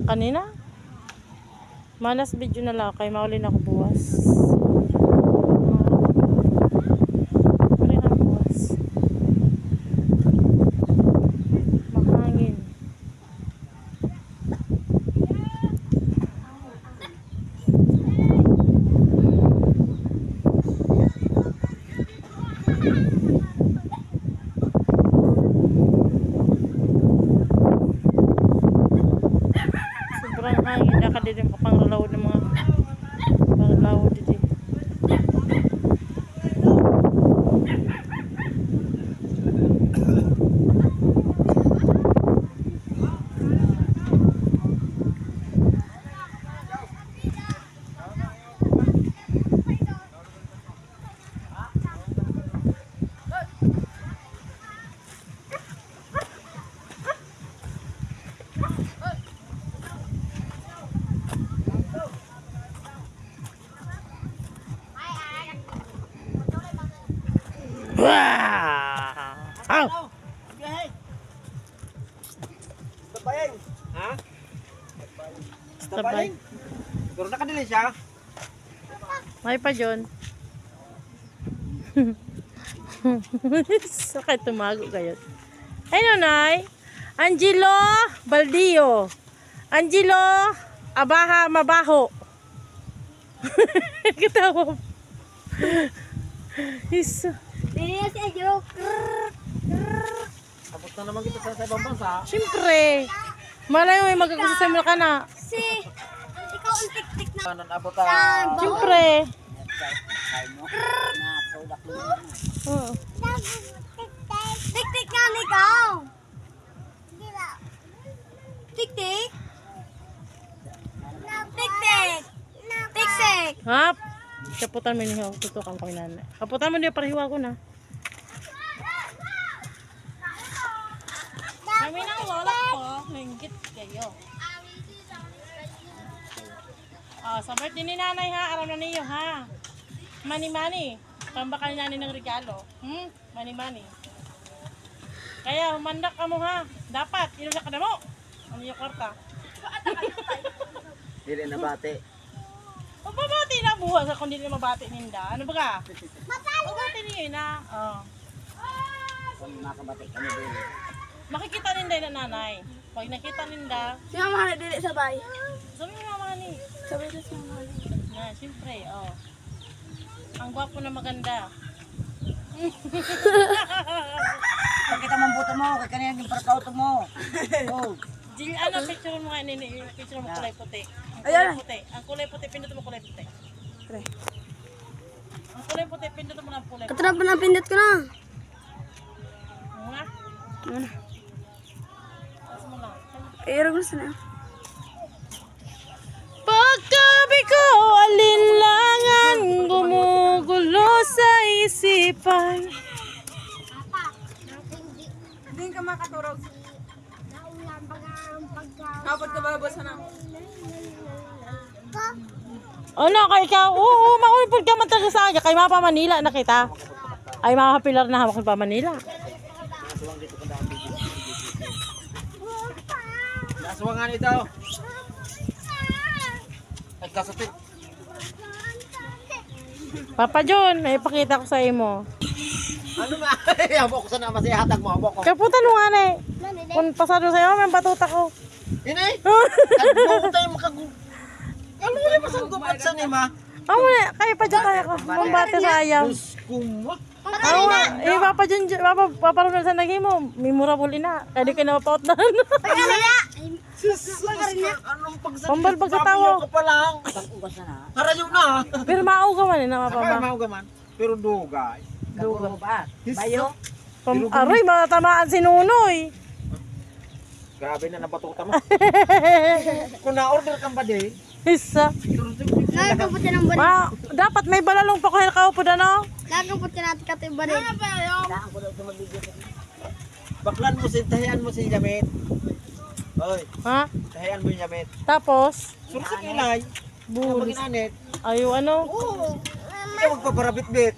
Kanina? Manas video na lang kay maulin ako buwas. Mahangin. Sobrang hangin. Nakadilim pa pang ralaw ng mga ralaw dito. Ow! Tabayeng. Ha? Tabay. Pero nakadili siya. May pa John. Sakit tumago kayo. Ay nanay. Angelo Baldio. Angelo Abaha Mabaho. Ketawa. Isa. Dili na si Angelo. Tapos na naman kita sa ibang bansa. Siyempre. Malayo may magkakasasama ka na. Si ikaw ang tik-tik na. Kanan abot ang Siyempre. Oo. Tik-tik nga na ikaw. Tik-tik. Tik-tik. Tik-tik. Hap. Kaputan mo niyo. Tutukan ko nanay. Kaputan mo niyo para hiwa ko na. Kami ng lola ko. Nanggit kayo. Sa birthday ni nanay ha. Aram na niyo ha. Mani-mani. Pambakal ni nanay ng regalo. Mani-mani. Kaya humandak ka mo ha. Dapat. Inusak ka na mo. Ano yung kwarta? Dili na bate. Mababati na buwas kung hindi na mabati ninda. Ano ba ka? Mabati niyo yun na. Kung makabati kami din. Makikita ninda yung nanay. Pag nakita ninda, Si Mama na dili sabay. sabi mo mama ni. Sabay sa si Mama. Na, siyempre, ang gwapo na maganda. Pagkita mong buto mo, kay kanina yung parkauto mo. Oh. Di, ano, picture mo nga nini, picture mo kulay puti. Ang Ayan. kulay puti. Ang kulay puti, pindot mo kulay puti. Ang kulay puti, pindot mo ng kulay puti. Katrap na pindot ko na. Nga? Ano? Tapos mo lang. Iro gusto na. Pagkabi ko, alinlangan, gumugulo sa isipan. Hindi ka makaturog. Kapag ka babasa na. Ano, kay ikaw? Oo, maulipod ka man talaga sa aga. Kay Mapa Manila na kita. Ay, Mapa Pilar na hawak pa Manila. Nasuwangan ito. Ay kasapit. Papa John, may ipakita ko sa imo. Ano nga? Habok ko sana masihatag mo. Habok ko. Kaputan mo nga na eh. Kung pasado sa'yo, may batuta ko. Inay! Ano ko tayo makagug... Ano mo na masanggupat sa nima? Amo na, kaya pa dyan kaya ko. Mambate sa ayaw. Diyos kuma. Amo nga, Papa John, Papa Ronald sa naging mo. Memorable na. Kaya di ka na mapaot na. Anong pagsakit? Pambal pagkatawa. Papiyo ka pa lang. Harayo na. Pero mauga man eh, na Saka mapama. mauga man. Pero dugay. Duga. Bayo? Aray, matatamaan si Nunoy. Grabe na nabatuta mo. Kung na-order kang ba di? Isa. Nagkapot ka ng bari. Dapat may balalong pa kahit kaupo na no? Nagkapot ka natin kati bari. Baklan mo si, tahian mo si Jamit. Oy, Ha? tahian mo yung Jamit. Tapos, Surusin ilay. bulis. Kapag inanit. Ayaw ano? Oo. Hindi ka magpaparabit-bit.